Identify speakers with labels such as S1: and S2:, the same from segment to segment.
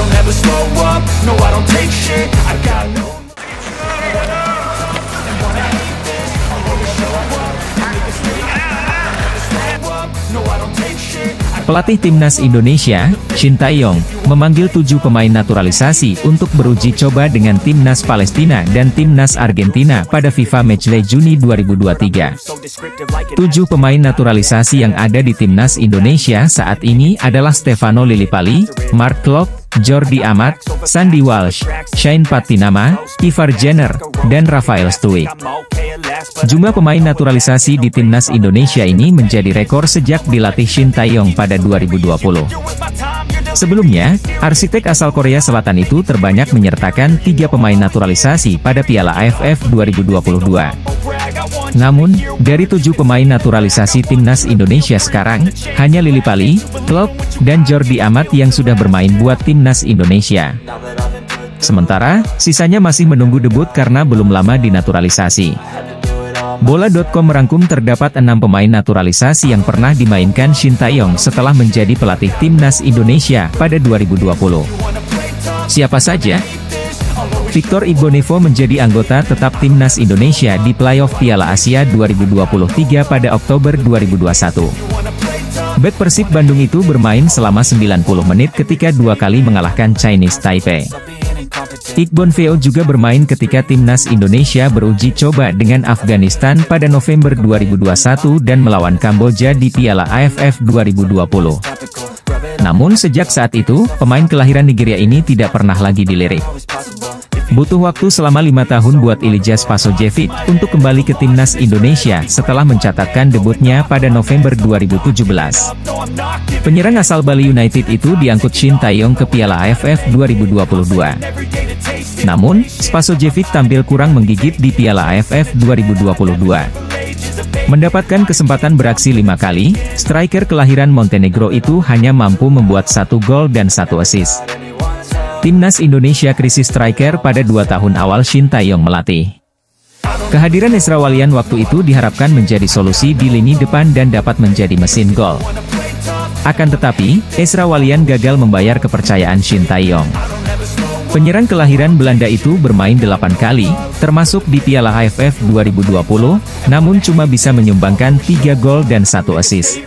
S1: don't ever slow up, no I don't take shit, I got no and when I hate this, I'll always show up, make it straight, never slow up, no I don't take shit.
S2: Pelatih Timnas Indonesia, Shin Tae-yong, memanggil 7 pemain naturalisasi untuk beruji coba dengan Timnas Palestina dan Timnas Argentina pada FIFA Matchday Juni 2023. 7 pemain naturalisasi yang ada di Timnas Indonesia saat ini adalah Stefano Lillipali, Mark Klok, Jordi Amat, Sandy Walsh, Shane Patinama, Ivar Jenner, dan Rafael Struijk. Jumlah pemain naturalisasi di Timnas Indonesia ini menjadi rekor sejak dilatih Shin Tae-yong pada 2020. Sebelumnya, arsitek asal Korea Selatan itu terbanyak menyertakan 3 pemain naturalisasi pada Piala AFF 2022. Namun, dari 7 pemain naturalisasi Timnas Indonesia sekarang, hanya Lillipali, Klok, dan Jordi Amat yang sudah bermain buat Timnas Indonesia. Sementara, sisanya masih menunggu debut karena belum lama dinaturalisasi. Bola.com merangkum terdapat 6 pemain naturalisasi yang pernah dimainkan Shin Tae-yong setelah menjadi pelatih Timnas Indonesia pada 2020. Siapa saja? Victor Igbonevo menjadi anggota tetap Timnas Indonesia di playoff Piala Asia 2023 pada Oktober 2021. Bek Persib Bandung itu bermain selama 90 menit ketika 2 kali mengalahkan Chinese Taipei. Igbonevo juga bermain ketika Timnas Indonesia beruji coba dengan Afghanistan pada November 2021 dan melawan Kamboja di Piala AFF 2020. Namun sejak saat itu, pemain kelahiran Nigeria ini tidak pernah lagi dilirik. Butuh waktu selama 5 tahun buat Ilijah Spasojevic untuk kembali ke Timnas Indonesia setelah mencatatkan debutnya pada November 2017. Penyerang asal Bali United itu diangkut Shin Tae-yong ke Piala AFF 2022. Namun, Spasojevic tampil kurang menggigit di Piala AFF 2022. Mendapatkan kesempatan beraksi 5 kali, striker kelahiran Montenegro itu hanya mampu membuat 1 gol dan 1 assist. Timnas Indonesia krisis striker pada 2 tahun awal Shin Tae-yong melatih. Kehadiran Ezra Walian waktu itu diharapkan menjadi solusi di lini depan dan dapat menjadi mesin gol. Akan tetapi, Ezra Walian gagal membayar kepercayaan Shin Tae-yong. Penyerang kelahiran Belanda itu bermain 8 kali, termasuk di Piala AFF 2020, namun cuma bisa menyumbangkan 3 gol dan 1 assist.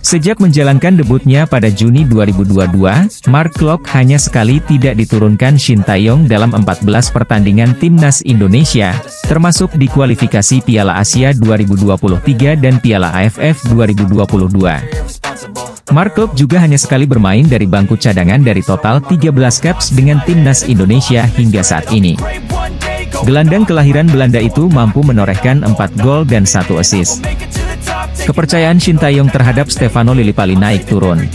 S2: Sejak menjalankan debutnya pada Juni 2022, Mark Klok hanya sekali tidak diturunkan Shin Tae-yong dalam 14 pertandingan Timnas Indonesia, termasuk di kualifikasi Piala Asia 2023 dan Piala AFF 2022. Mark Klok juga hanya sekali bermain dari bangku cadangan dari total 13 caps dengan Timnas Indonesia hingga saat ini. Gelandang kelahiran Belanda itu mampu menorehkan 4 gol dan 1 assist. Kepercayaan Shin Tae-yong terhadap Stefano Lillipali naik turun.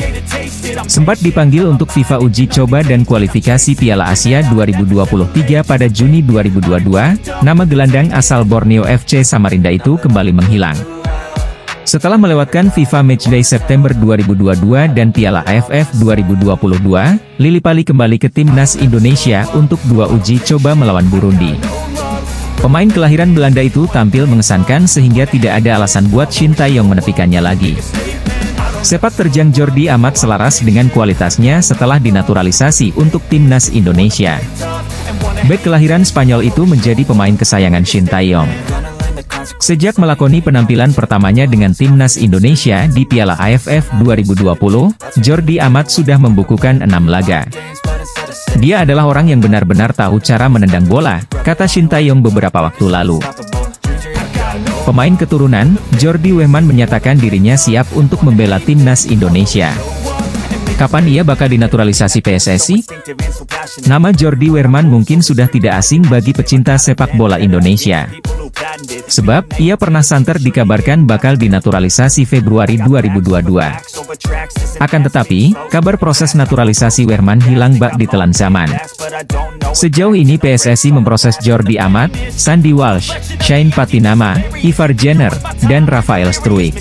S2: Sempat dipanggil untuk FIFA uji coba dan kualifikasi Piala Asia 2023 pada Juni 2022, nama gelandang asal Borneo FC Samarinda itu kembali menghilang. Setelah melewatkan FIFA Matchday September 2022 dan Piala AFF 2022, Lillipali kembali ke Timnas Indonesia untuk 2 uji coba melawan Burundi. Pemain kelahiran Belanda itu tampil mengesankan sehingga tidak ada alasan buat Shin Tae-yong menepikannya lagi. Sepak terjang Jordi Amat selaras dengan kualitasnya setelah dinaturalisasi untuk Timnas Indonesia. Bek kelahiran Spanyol itu menjadi pemain kesayangan Shin Tae-yong. Sejak melakoni penampilan pertamanya dengan Timnas Indonesia di Piala AFF 2020, Jordi Amat sudah membukukan 6 laga. Dia adalah orang yang benar-benar tahu cara menendang bola, kata Shin Tae-yong beberapa waktu lalu. Pemain keturunan, Jordi Wehman menyatakan dirinya siap untuk membela Timnas Indonesia. Kapan ia bakal dinaturalisasi PSSI? Nama Jordi Wehman mungkin sudah tidak asing bagi pecinta sepak bola Indonesia. Sebab, ia pernah santer dikabarkan bakal dinaturalisasi Februari 2022. Akan tetapi, kabar proses naturalisasi Wehman hilang bak ditelan zaman. Sejauh ini PSSI memproses Jordi Amat, Sandy Walsh, Shane Patinama, Ivar Jenner, dan Rafael Struijk.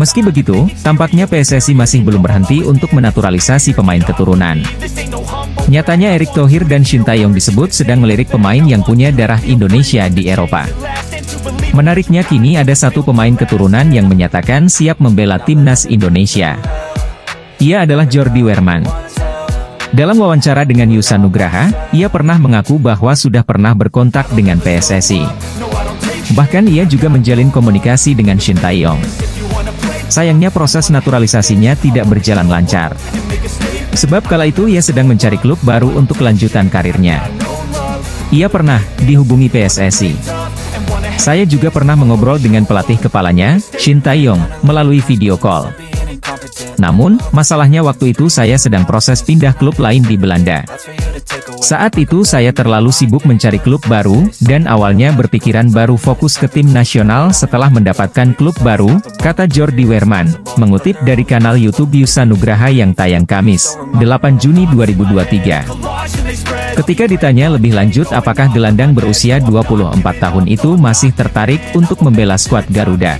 S2: Meski begitu, tampaknya PSSI masih belum berhenti untuk menaturalisasi pemain keturunan. Nyatanya Erick Thohir dan Shin Tae-yong disebut sedang melirik pemain yang punya darah Indonesia di Eropa. Menariknya kini ada satu pemain keturunan yang menyatakan siap membela Timnas Indonesia. Ia adalah Jordi Wehman. Dalam wawancara dengan Yusa Nugraha, ia pernah mengaku bahwa sudah pernah berkontak dengan PSSI. Bahkan ia juga menjalin komunikasi dengan Shin Tae-yong. Sayangnya proses naturalisasinya tidak berjalan lancar. Sebab kala itu ia sedang mencari klub baru untuk kelanjutan karirnya. Ia pernah dihubungi PSSI. Saya juga pernah mengobrol dengan pelatih kepalanya, Shin Tae-yong, melalui video call. Namun, masalahnya waktu itu saya sedang proses pindah klub lain di Belanda. Saat itu saya terlalu sibuk mencari klub baru, dan awalnya berpikiran baru fokus ke tim nasional setelah mendapatkan klub baru, kata Jordi Weerman, mengutip dari kanal YouTube Yusa Nugraha yang tayang Kamis, 8 Juni 2023. Ketika ditanya lebih lanjut apakah gelandang berusia 24 tahun itu masih tertarik untuk membela skuad Garuda.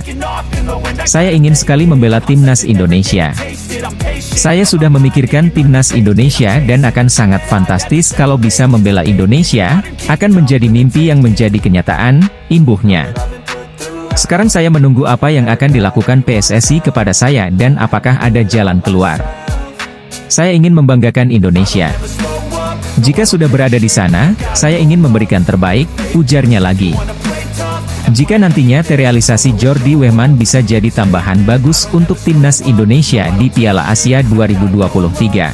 S2: Saya ingin sekali membela timnas Indonesia. Saya sudah memikirkan timnas Indonesia dan akan sangat fantastis kalau bisa membela Indonesia, akan menjadi mimpi yang menjadi kenyataan, imbuhnya. Sekarang saya menunggu apa yang akan dilakukan PSSI kepada saya dan apakah ada jalan keluar. Saya ingin membanggakan Indonesia. Jika sudah berada di sana, saya ingin memberikan terbaik, ujarnya lagi. Jika nantinya terrealisasi, Jordi Weerman bisa jadi tambahan bagus untuk timnas Indonesia di Piala Asia 2023.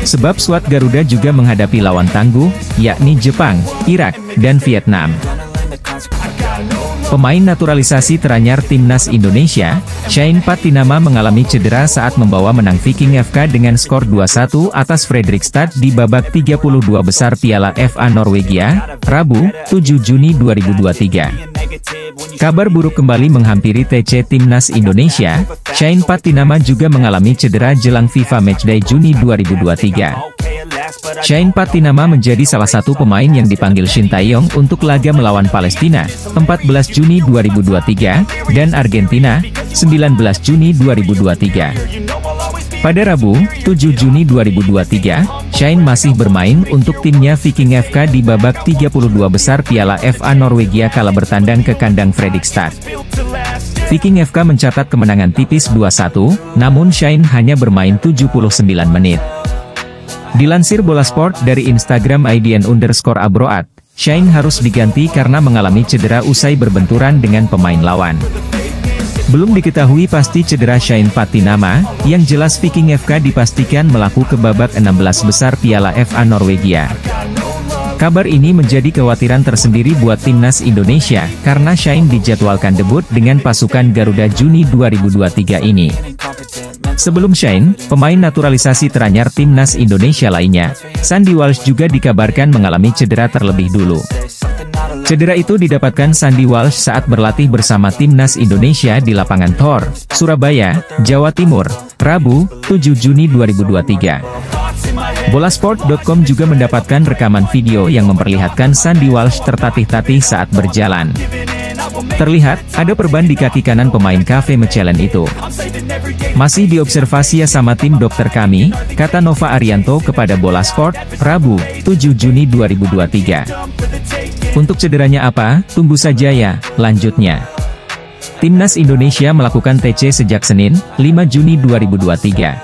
S2: Sebab skuad Garuda juga menghadapi lawan tangguh, yakni Jepang, Irak, dan Vietnam. Pemain naturalisasi teranyar timnas Indonesia, Shane Patinama mengalami cedera saat membawa menang Viking FK dengan skor 2-1 atas Fredrikstad di babak 32 besar Piala FA Norwegia, Rabu, 7 Juni 2023. Kabar buruk kembali menghampiri TC Timnas Indonesia. Shane Patinama juga mengalami cedera jelang FIFA Matchday Juni 2023. Shane Patinama menjadi salah satu pemain yang dipanggil Shin Tae-yong untuk laga melawan Palestina, 14 Juni 2023, dan Argentina, 19 Juni 2023. Pada Rabu, 7 Juni 2023, Shane masih bermain untuk timnya Viking FK di babak 32 besar Piala FA Norwegia kala bertandang ke kandang Fredrikstad. Viking FK mencatat kemenangan tipis 2-1, namun Shane hanya bermain 79 menit. Dilansir Bola Sport dari Instagram @IDN_Abroad, Shane harus diganti karena mengalami cedera usai berbenturan dengan pemain lawan. Belum diketahui pasti cedera Shane Patinama, yang jelas Viking FK dipastikan melaku ke babak 16 besar Piala FA Norwegia. Kabar ini menjadi kekhawatiran tersendiri buat timnas Indonesia, karena Shane dijadwalkan debut dengan pasukan Garuda Juni 2023 ini. Sebelum Shane, pemain naturalisasi teranyar timnas Indonesia lainnya, Sandy Walsh juga dikabarkan mengalami cedera terlebih dulu. Cedera itu didapatkan Sandy Walsh saat berlatih bersama timnas Indonesia di lapangan Thor, Surabaya, Jawa Timur, Rabu, 7 Juni 2023. Bolasport.com juga mendapatkan rekaman video yang memperlihatkan Sandy Walsh tertatih-tatih saat berjalan. Terlihat, ada perban di kaki kanan pemain KV Mechelen itu. Masih diobservasi ya sama tim dokter kami, kata Nova Arianto kepada Bola Sport, Rabu, 7 Juni 2023. Untuk cederanya apa, tunggu saja ya, lanjutnya. Timnas Indonesia melakukan TC sejak Senin, 5 Juni 2023.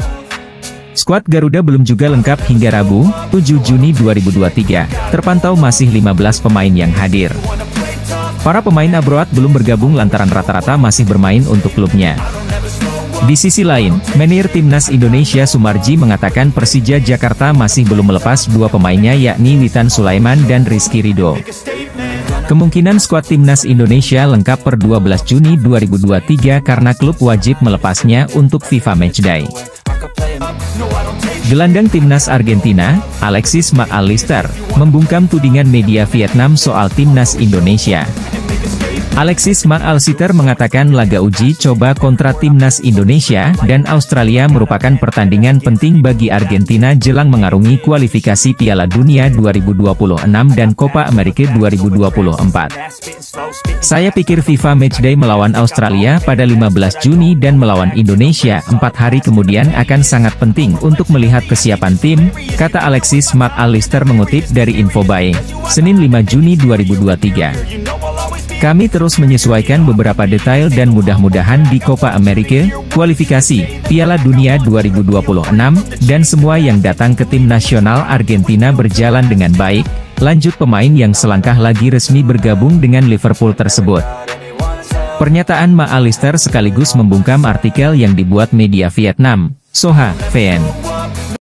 S2: Skuad Garuda belum juga lengkap hingga Rabu, 7 Juni 2023, terpantau masih 15 pemain yang hadir. Para pemain abroad belum bergabung lantaran rata-rata masih bermain untuk klubnya. Di sisi lain, manajer timnas Indonesia Sumarji mengatakan Persija Jakarta masih belum melepas dua pemainnya yakni Witan Sulaiman dan Rizky Ridho. Kemungkinan skuad timnas Indonesia lengkap per 12 Juni 2023 karena klub wajib melepasnya untuk FIFA Matchday. Gelandang timnas Argentina, Alexis Mac Allister, membungkam tudingan media Vietnam soal timnas Indonesia. Alexis Mac Allister mengatakan laga uji coba kontra timnas Indonesia dan Australia merupakan pertandingan penting bagi Argentina jelang mengarungi kualifikasi Piala Dunia 2026 dan Copa America 2024. Saya pikir FIFA Matchday melawan Australia pada 15 Juni dan melawan Indonesia 4 hari kemudian akan sangat penting untuk melihat kesiapan tim, kata Alexis Mac Allister mengutip dari Infobae, Senin 5 Juni 2023. Kami terus menyesuaikan beberapa detail dan mudah-mudahan di Copa America, kualifikasi, Piala Dunia 2026, dan semua yang datang ke tim nasional Argentina berjalan dengan baik, lanjut pemain yang selangkah lagi resmi bergabung dengan Liverpool tersebut. Pernyataan Ma Alister sekaligus membungkam artikel yang dibuat media Vietnam, Soha, VN.